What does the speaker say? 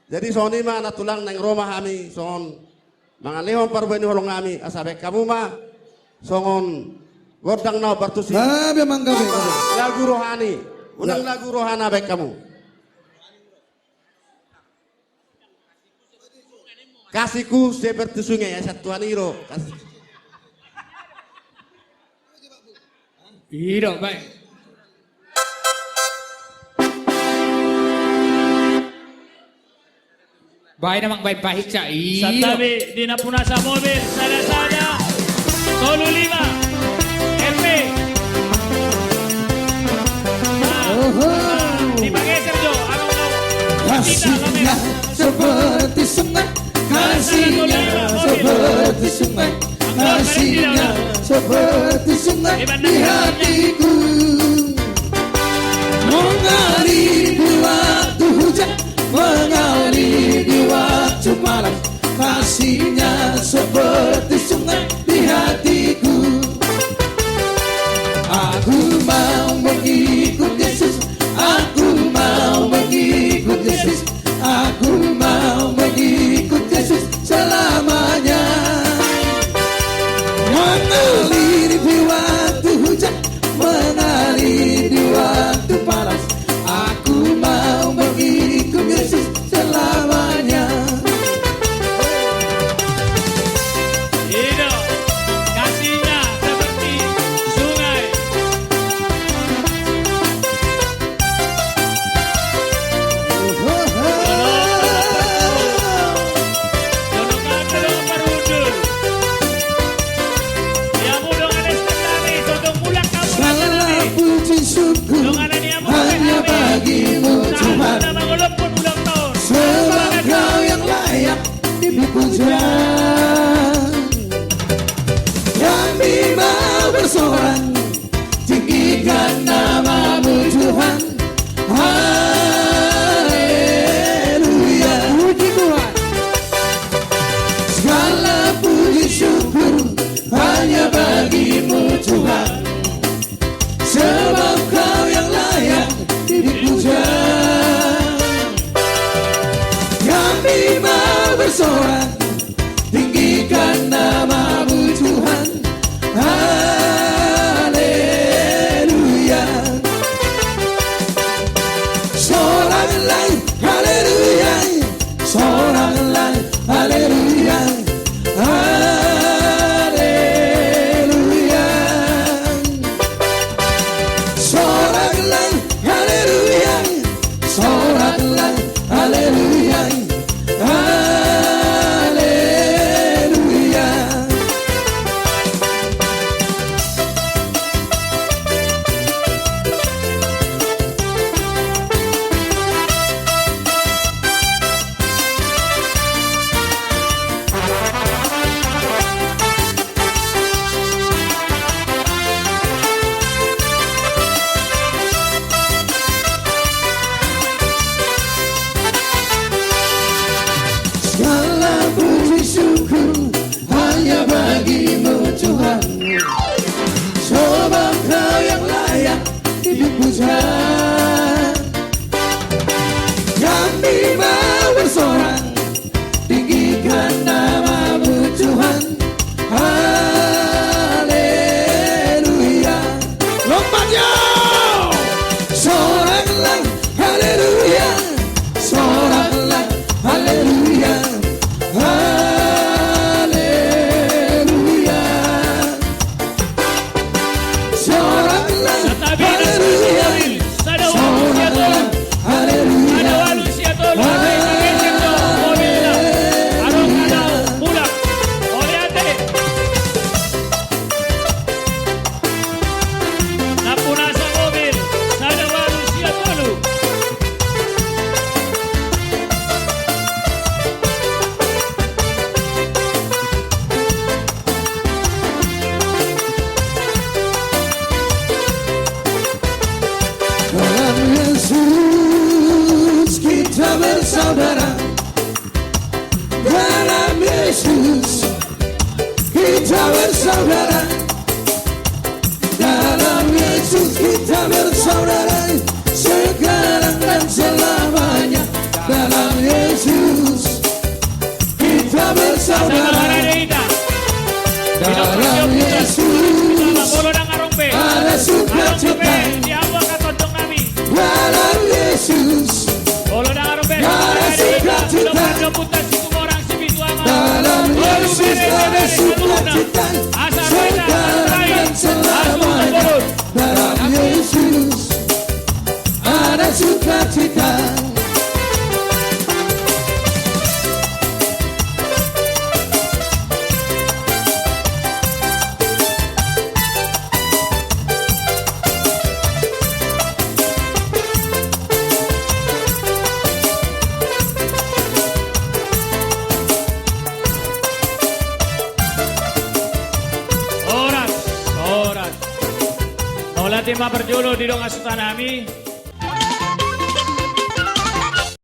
Jadi soni mah natulang neng rumah kami son mga lihon parubay ni holong kami asabe kamu mah songon godang na bartusi. Memang kami. Lagu rohani, unang lagu rohana baik kamu. Kasihku seperti sungai ya satu aniro. Iya baik. Baik namang baik cak. Sa tabi, di na puna sa mobil, sada-sada, solo 5, LP. Dipageser Jo, ano Kasihnya seperti sungai, kasihnya seperti sungai, kasihnya seperti sungai di hatiku. Mengalir di waktu hujan, mengalir di waktu malam, kasihnya seperti sungai di hatiku. Aku mau mengikut Yesus, aku mau mengikut Yesus, aku mau mengikut Yesus selamanya. Mengalir di waktu hujan, mengalir di waktu panas, aku mau mengikut Yesus selamanya. Ino, kasihnya seperti sungai. Donongan terus merudul. Ya mudong ada setani, todong mulak kamu Segala puji syukur donganan ya mo hanya bagimu Tuhan, na mangulog pun ulang tahun. sebab Kau yang layak dipuja. Kami mau bersorak, tinggikan namamu Tuhan. Haleluya, puji Tuhan. Segala puji syukur hanya bagimu Tuhan, sebab Kau yang layak dipuja. Kami mau bersorak, tinggikan namamu Tuhan. Haleluya. Soraklah, haleluya. Soraklah, haleluya. Haleluya. Soraklah, haleluya. Soraklah, haleluya. Haleluya. Segala puji syukur hanya bagimu Tuhan, sebab Kau yang layak dipuja. Kami mau bersorak, tinggikan namamu Tuhan. Haleluya. Lompatnya. Soraklah, haleluya. Soraklah, haleluya. Haleluya. Soraklah, Sa tabi ng haleluya. mobil, sa dawa siya tol. Haleluya. Ada walu siya tol. Pablo Putas itu orang si Bituama. Dalam Yesus ada sukacita, Asa serta dan selamanya. Dalam Yesus ada sukacita. Oras. Olah tema berjulu di dong asutan kami.